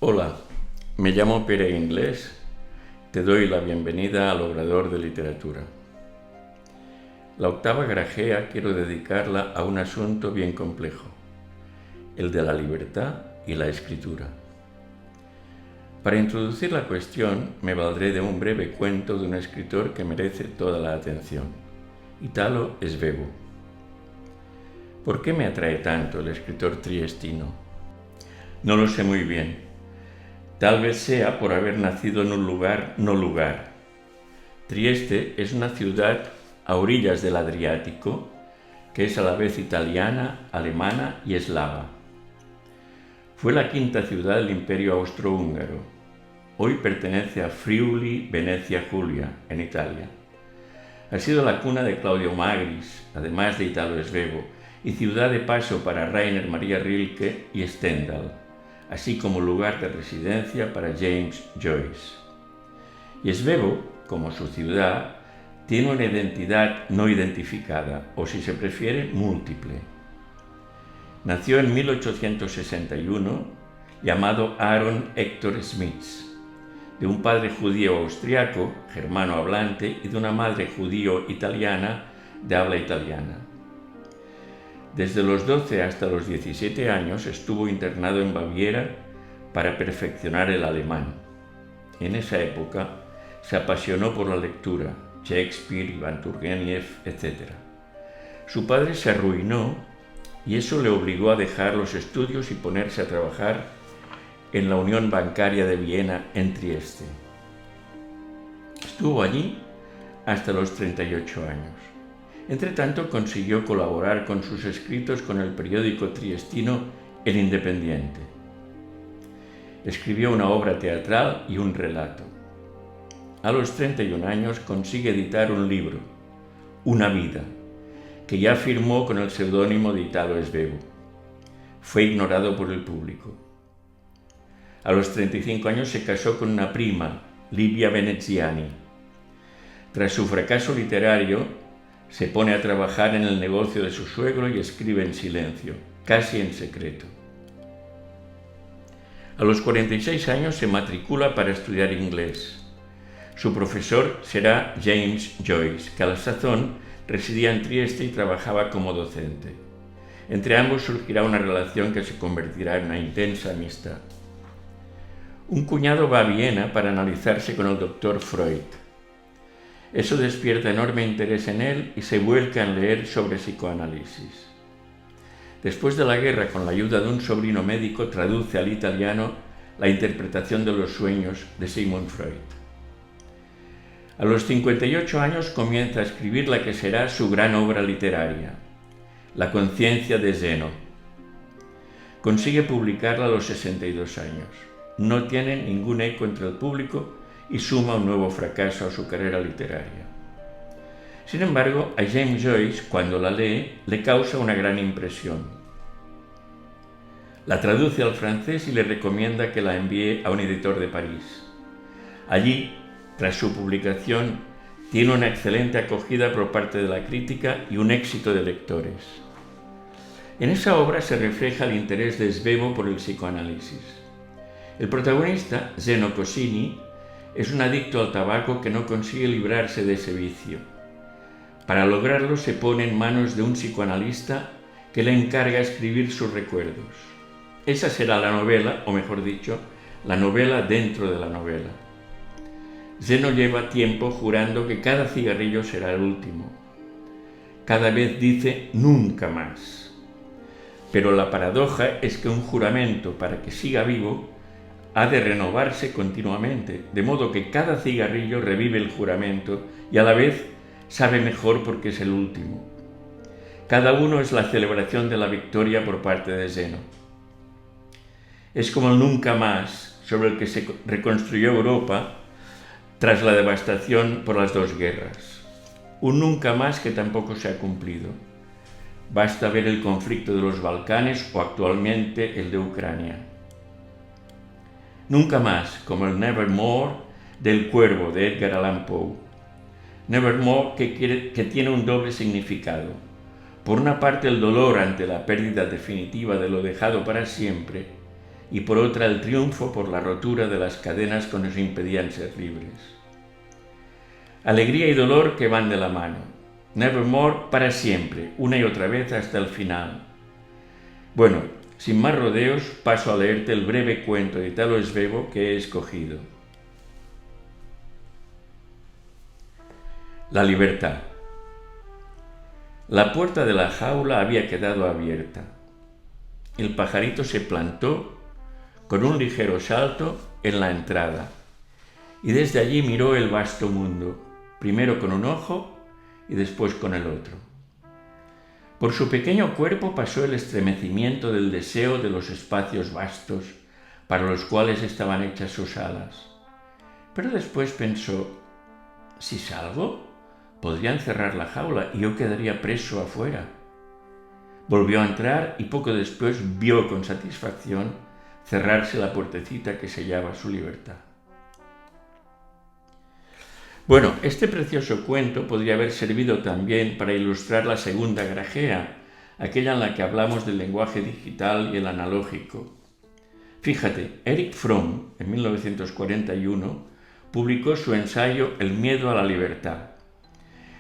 Hola, me llamo Pere Inglés, te doy la bienvenida al Obrador de Literatura. La octava grajea quiero dedicarla a un asunto bien complejo, el de la libertad y la escritura. Para introducir la cuestión me valdré de un breve cuento de un escritor que merece toda la atención, Italo Svevo. ¿Por qué me atrae tanto el escritor triestino? No lo sé muy bien. Tal vez sea por haber nacido en un lugar no lugar. Trieste es una ciudad a orillas del Adriático, que es a la vez italiana, alemana y eslava. Fue la quinta ciudad del Imperio Austrohúngaro. Hoy pertenece a Friuli, Venecia Julia, en Italia. Ha sido la cuna de Claudio Magris, además de Italo Svevo, y ciudad de paso para Rainer Maria Rilke y Stendhal, así como lugar de residencia para James Joyce. Y Svevo, como su ciudad, tiene una identidad no identificada, o si se prefiere, múltiple. Nació en 1861, llamado Aaron Hector Smits, de un padre judío austriaco, germano hablante, y de una madre judío-italiana de habla italiana. Desde los 12 hasta los 17 años estuvo internado en Baviera para perfeccionar el alemán. En esa época se apasionó por la lectura, Shakespeare, Iván Turgeniev, etc. Su padre se arruinó y eso le obligó a dejar los estudios y ponerse a trabajar en la Unión Bancaria de Viena en Trieste. Estuvo allí hasta los 38 años. Entretanto, consiguió colaborar con sus escritos con el periódico triestino El Independiente. Escribió una obra teatral y un relato. A los 31 años consigue editar un libro, Una vida, que ya firmó con el seudónimo de Italo Svevo. Fue ignorado por el público. A los 35 años se casó con una prima, Livia Veneziani. Tras su fracaso literario, se pone a trabajar en el negocio de su suegro y escribe en silencio, casi en secreto. A los 46 años se matricula para estudiar inglés. Su profesor será James Joyce, que a la sazón residía en Trieste y trabajaba como docente. Entre ambos surgirá una relación que se convertirá en una intensa amistad. Un cuñado va a Viena para analizarse con el doctor Freud. Eso despierta enorme interés en él y se vuelca en leer sobre psicoanálisis. Después de la guerra, con la ayuda de un sobrino médico, traduce al italiano la interpretación de los sueños de Sigmund Freud. A los 58 años comienza a escribir la que será su gran obra literaria, La conciencia de Zeno. Consigue publicarla a los 62 años. No tiene ningún eco entre el público y suma un nuevo fracaso a su carrera literaria. Sin embargo, a James Joyce, cuando la lee, le causa una gran impresión. La traduce al francés y le recomienda que la envíe a un editor de París. Allí, tras su publicación, tiene una excelente acogida por parte de la crítica y un éxito de lectores. En esa obra se refleja el interés de Svevo por el psicoanálisis. El protagonista, Zeno Cossini, es un adicto al tabaco que no consigue librarse de ese vicio. Para lograrlo se pone en manos de un psicoanalista que le encarga escribir sus recuerdos. Esa será la novela, o mejor dicho, la novela dentro de la novela. Zeno lleva tiempo jurando que cada cigarrillo será el último. Cada vez dice nunca más. Pero la paradoja es que un juramento, para que siga vivo, ha de renovarse continuamente, de modo que cada cigarrillo revive el juramento y a la vez sabe mejor porque es el último. Cada uno es la celebración de la victoria por parte de Zeno. Es como el nunca más sobre el que se reconstruyó Europa tras la devastación por las dos guerras. Un nunca más que tampoco se ha cumplido. Basta ver el conflicto de los Balcanes o actualmente el de Ucrania. Nunca más, como el Nevermore del Cuervo de Edgar Allan Poe. Nevermore que tiene un doble significado. Por una parte, el dolor ante la pérdida definitiva de lo dejado para siempre, y por otra el triunfo por la rotura de las cadenas que nos impedían ser libres. Alegría y dolor que van de la mano. Nevermore para siempre, una y otra vez hasta el final. Bueno, sin más rodeos, paso a leerte el breve cuento de Italo Svevo que he escogido. La libertad. La puerta de la jaula había quedado abierta. El pajarito se plantó con un ligero salto en la entrada y desde allí miró el vasto mundo, primero con un ojo y después con el otro. Por su pequeño cuerpo pasó el estremecimiento del deseo de los espacios vastos para los cuales estaban hechas sus alas. Pero después pensó, si salgo, podrían cerrar la jaula y yo quedaría preso afuera. Volvió a entrar y poco después vio con satisfacción cerrarse la puertecita que sellaba su libertad. Bueno, este precioso cuento podría haber servido también para ilustrar la segunda grajea, aquella en la que hablamos del lenguaje digital y el analógico. Fíjate, Erich Fromm, en 1941, publicó su ensayo El miedo a la libertad,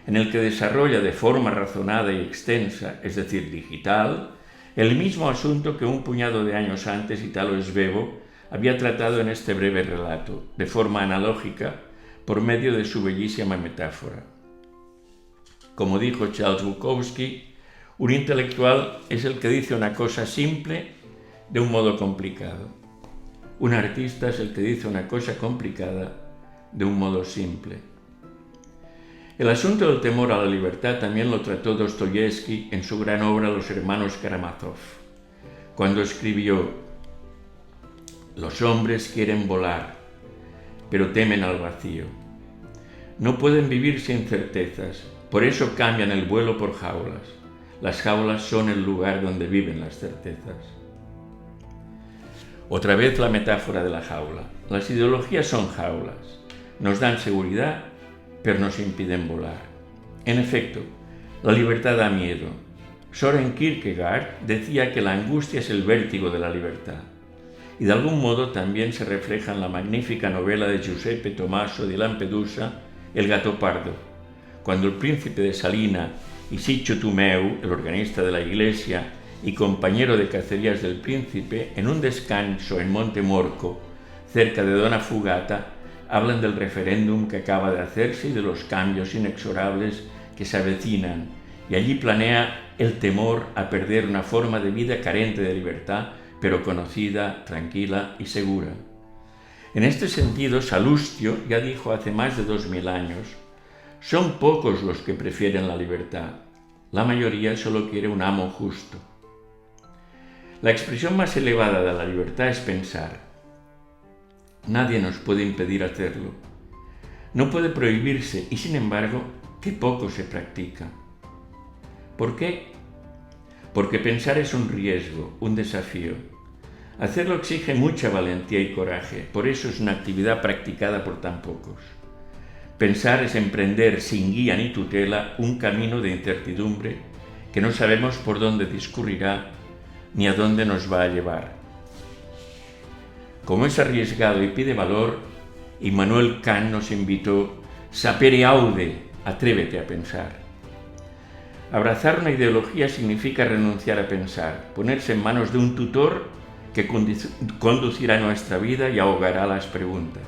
en el que desarrolla de forma razonada y extensa, es decir, digital, el mismo asunto que un puñado de años antes Italo Svevo había tratado en este breve relato, de forma analógica, por medio de su bellísima metáfora. Como dijo Charles Bukowski, un intelectual es el que dice una cosa simple de un modo complicado. Un artista es el que dice una cosa complicada de un modo simple. El asunto del temor a la libertad también lo trató Dostoyevsky en su gran obra Los hermanos Karamazov, cuando escribió: los hombres quieren volar, pero temen al vacío. No pueden vivir sin certezas, por eso cambian el vuelo por jaulas. Las jaulas son el lugar donde viven las certezas. Otra vez la metáfora de la jaula. Las ideologías son jaulas, nos dan seguridad, pero nos impiden volar. En efecto, la libertad da miedo. Søren Kierkegaard decía que la angustia es el vértigo de la libertad, y de algún modo también se refleja en la magnífica novela de Giuseppe Tommaso di Lampedusa, El gato pardo, cuando el príncipe de Salina y Ciccio Tomeu, el organista de la iglesia y compañero de cacerías del príncipe, en un descanso en Monte Morco, cerca de Dona Fugata, hablan del referéndum que acaba de hacerse y de los cambios inexorables que se avecinan, y allí planea el temor a perder una forma de vida carente de libertad, pero conocida, tranquila y segura. En este sentido, Salustio ya dijo hace más de 2000 años: son pocos los que prefieren la libertad, la mayoría solo quiere un amo justo. La expresión más elevada de la libertad es pensar. Nadie nos puede impedir hacerlo. No puede prohibirse y, sin embargo, qué poco se practica. ¿Por qué? Porque pensar es un riesgo, un desafío. Hacerlo exige mucha valentía y coraje, por eso es una actividad practicada por tan pocos. Pensar es emprender sin guía ni tutela un camino de incertidumbre que no sabemos por dónde discurrirá ni a dónde nos va a llevar. Como es arriesgado y pide valor, Immanuel Kant nos invitó: sapere aude, atrévete a pensar. Abrazar una ideología significa renunciar a pensar, ponerse en manos de un tutor que conducirá nuestra vida y ahogará las preguntas.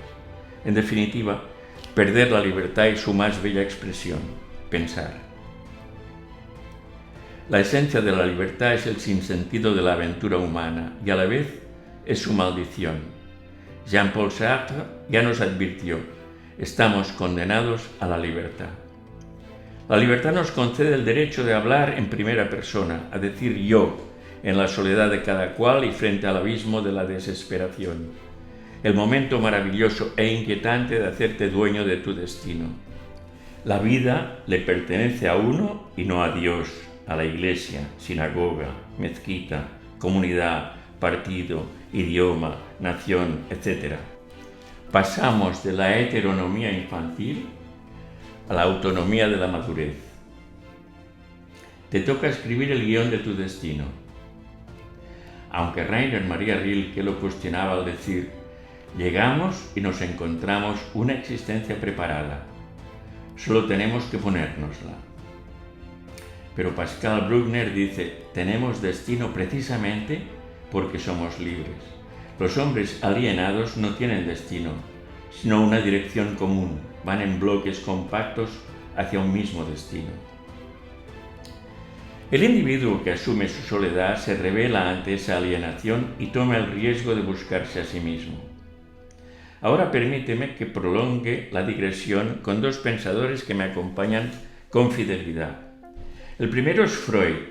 En definitiva, perder la libertad y su más bella expresión, pensar. La esencia de la libertad es el sinsentido de la aventura humana y a la vez es su maldición. Jean-Paul Sartre ya nos advirtió: estamos condenados a la libertad. La libertad nos concede el derecho de hablar en primera persona, a decir yo, en la soledad de cada cual y frente al abismo de la desesperación. El momento maravilloso e inquietante de hacerte dueño de tu destino. La vida le pertenece a uno y no a Dios, a la iglesia, sinagoga, mezquita, comunidad, partido, idioma, nación, etc. Pasamos de la heteronomía infantil a la autonomía de la madurez. Te toca escribir el guión de tu destino. aunque Rainer Maria Rilke lo cuestionaba al decir: llegamos y nos encontramos una existencia preparada, solo tenemos que ponérnosla. Pero Pascal Bruckner dice: tenemos destino precisamente porque somos libres. Los hombres alienados no tienen destino, sino una dirección común, van en bloques compactos hacia un mismo destino. El individuo que asume su soledad se revela ante esa alienación y toma el riesgo de buscarse a sí mismo. Ahora permíteme que prolongue la digresión con dos pensadores que me acompañan con fidelidad. El primero es Freud,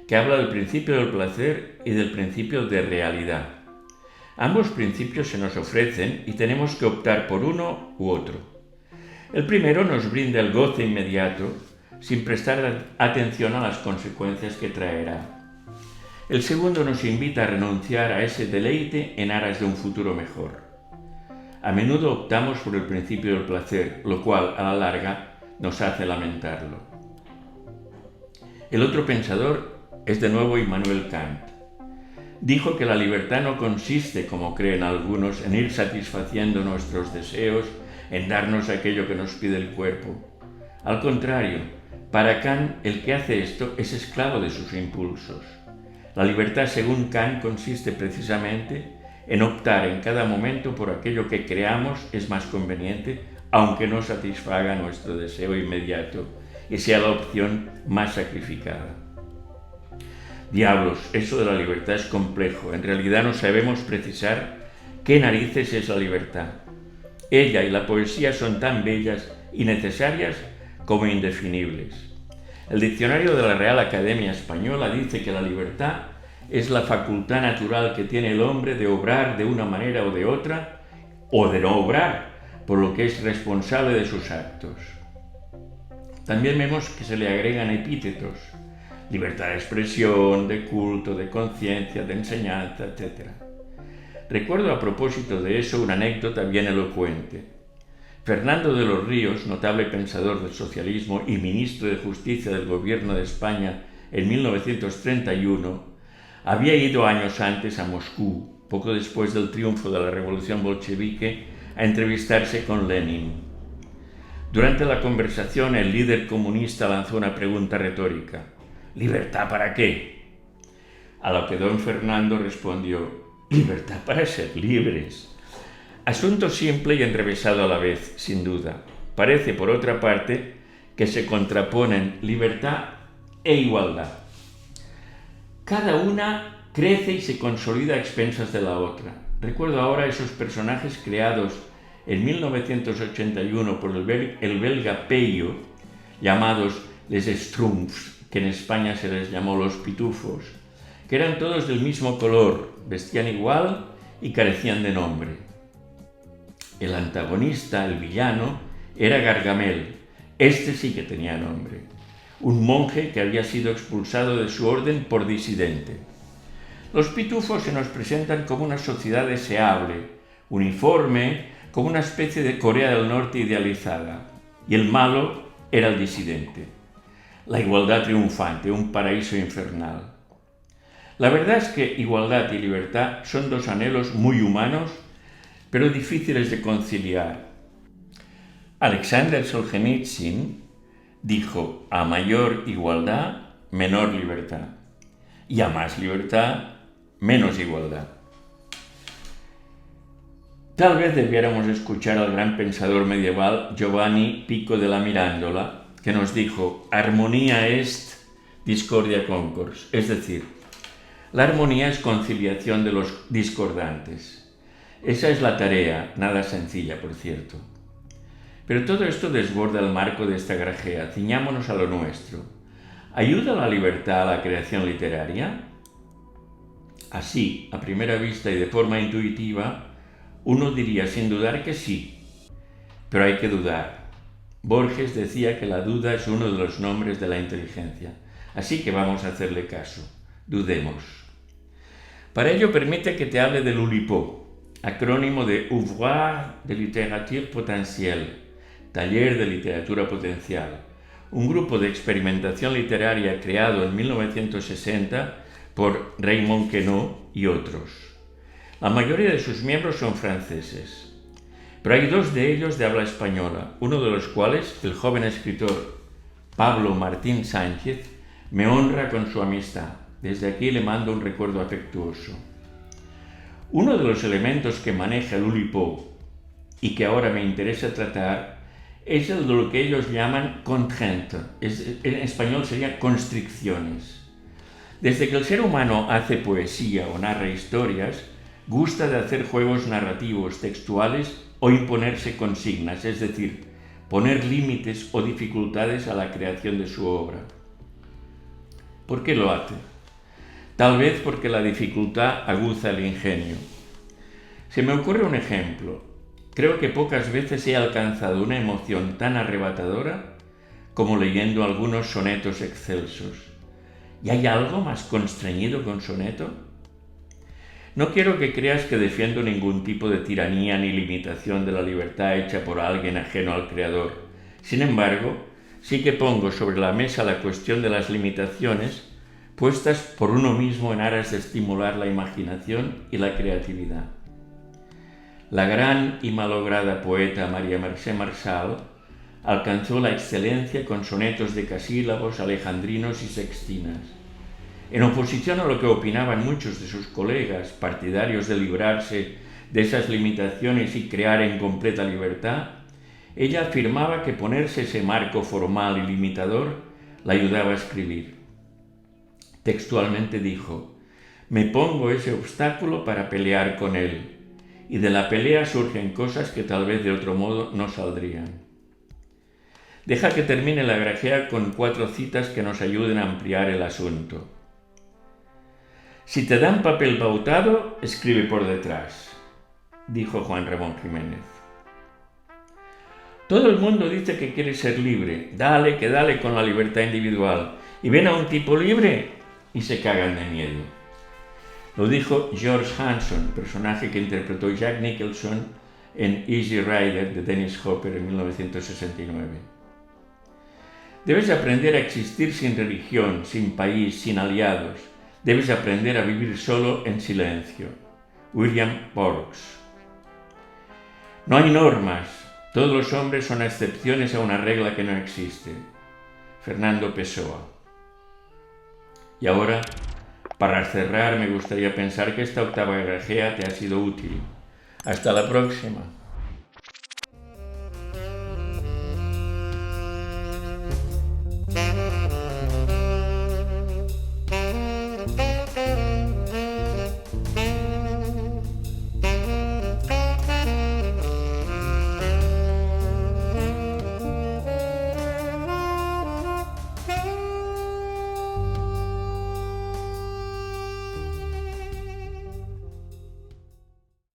que habla del principio del placer y del principio de realidad. Ambos principios se nos ofrecen y tenemos que optar por uno u otro. El primero nos brinda el goce inmediato, sin prestar atención a las consecuencias que traerá. El segundo nos invita a renunciar a ese deleite en aras de un futuro mejor. A menudo optamos por el principio del placer, lo cual a la larga nos hace lamentarlo. El otro pensador es de nuevo Immanuel Kant. Dijo que la libertad no consiste, como creen algunos, en ir satisfaciendo nuestros deseos, en darnos aquello que nos pide el cuerpo. Al contrario, para Kant, el que hace esto es esclavo de sus impulsos. La libertad, según Kant, consiste precisamente en optar en cada momento por aquello que creamos es más conveniente, aunque no satisfaga nuestro deseo inmediato y sea la opción más sacrificada. Diablos, eso de la libertad es complejo. En realidad no sabemos precisar qué narices es la libertad. Ella y la poesía son tan bellas y necesarias como indefinibles. El diccionario de la Real Academia Española dice que la libertad es la facultad natural que tiene el hombre de obrar de una manera o de otra, o de no obrar, por lo que es responsable de sus actos. También vemos que se le agregan epítetos: libertad de expresión, de culto, de conciencia, de enseñanza, etc. Recuerdo a propósito de eso una anécdota bien elocuente. Fernando de los Ríos, notable pensador del socialismo y ministro de Justicia del Gobierno de España en 1931, había ido años antes a Moscú, poco después del triunfo de la revolución bolchevique, a entrevistarse con Lenin. Durante la conversación, el líder comunista lanzó una pregunta retórica: ¿libertad para qué? A lo que don Fernando respondió: libertad para ser libres. Asunto simple y enrevesado a la vez, sin duda. Parece, por otra parte, que se contraponen libertad e igualdad. Cada una crece y se consolida a expensas de la otra. Recuerdo ahora esos personajes creados en 1981 por el belga Peyo, llamados les Schtroumpfs, que en España se les llamó los pitufos, que eran todos del mismo color, vestían igual y carecían de nombre. El antagonista, el villano, era Gargamel. Este sí que tenía nombre. Un monje que había sido expulsado de su orden por disidente. Los pitufos se nos presentan como una sociedad deseable, uniforme, como una especie de Corea del Norte idealizada. Y el malo era el disidente. La igualdad triunfante, un paraíso infernal. La verdad es que igualdad y libertad son dos anhelos muy humanos, pero difíciles de conciliar. Alexander Solzhenitsyn dijo: a mayor igualdad, menor libertad, y a más libertad, menos igualdad. Tal vez debiéramos escuchar al gran pensador medieval Giovanni Pico della Mirandola, que nos dijo: armonía est, discordia concors, es decir, la armonía es conciliación de los discordantes. Esa es la tarea, nada sencilla, por cierto. Pero todo esto desborda el marco de esta grajea. Ciñámonos a lo nuestro. ¿Ayuda la libertad a la creación literaria? Así, a primera vista y de forma intuitiva, uno diría sin dudar que sí. Pero hay que dudar. Borges decía que la duda es uno de los nombres de la inteligencia. Así que vamos a hacerle caso. Dudemos. Para ello permite que te hable del Oulipo, acrónimo de Ouvroir de Littérature Potentielle, taller de literatura potencial, un grupo de experimentación literaria creado en 1960 por Raymond Queneau y otros. La mayoría de sus miembros son franceses, pero hay 2 de ellos de habla española, uno de los cuales, el joven escritor Pablo Martín Sánchez, me honra con su amistad. Desde aquí le mando un recuerdo afectuoso. Uno de los elementos que maneja el Oulipo y que ahora me interesa tratar es el de lo que ellos llaman contrainte, en español sería constricciones. Desde que el ser humano hace poesía o narra historias, gusta de hacer juegos narrativos, textuales o imponerse consignas, es decir, poner límites o dificultades a la creación de su obra. ¿Por qué lo hace? Tal vez porque la dificultad aguza el ingenio. Se me ocurre un ejemplo. Creo que pocas veces he alcanzado una emoción tan arrebatadora como leyendo algunos sonetos excelsos. ¿Y hay algo más constreñido que un soneto? No quiero que creas que defiendo ningún tipo de tiranía ni limitación de la libertad hecha por alguien ajeno al Creador. Sin embargo, sí que pongo sobre la mesa la cuestión de las limitaciones puestas por uno mismo en aras de estimular la imaginación y la creatividad. La gran y malograda poeta María Mercè Marçal alcanzó la excelencia con sonetos decasílabos, alejandrinos y sextinas. En oposición a lo que opinaban muchos de sus colegas, partidarios de librarse de esas limitaciones y crear en completa libertad, ella afirmaba que ponerse ese marco formal y limitador la ayudaba a escribir. Textualmente dijo: «Me pongo ese obstáculo para pelear con él, y de la pelea surgen cosas que tal vez de otro modo no saldrían». Deja que termine la grajea con 4 citas que nos ayuden a ampliar el asunto. «Si te dan papel pautado, escribe por detrás», dijo Juan Ramón Jiménez. «Todo el mundo dice que quiere ser libre, dale que dale con la libertad individual, y ven a un tipo libre y se cagan de miedo». Lo dijo George Hanson, personaje que interpretó Jack Nicholson en Easy Rider de Dennis Hopper en 1969. Debes aprender a existir sin religión, sin país, sin aliados. Debes aprender a vivir solo en silencio. William Burroughs. No hay normas. Todos los hombres son excepciones a una regla que no existe. Fernando Pessoa. Y ahora, para cerrar, me gustaría pensar que esta octava grajea te ha sido útil. Hasta la próxima.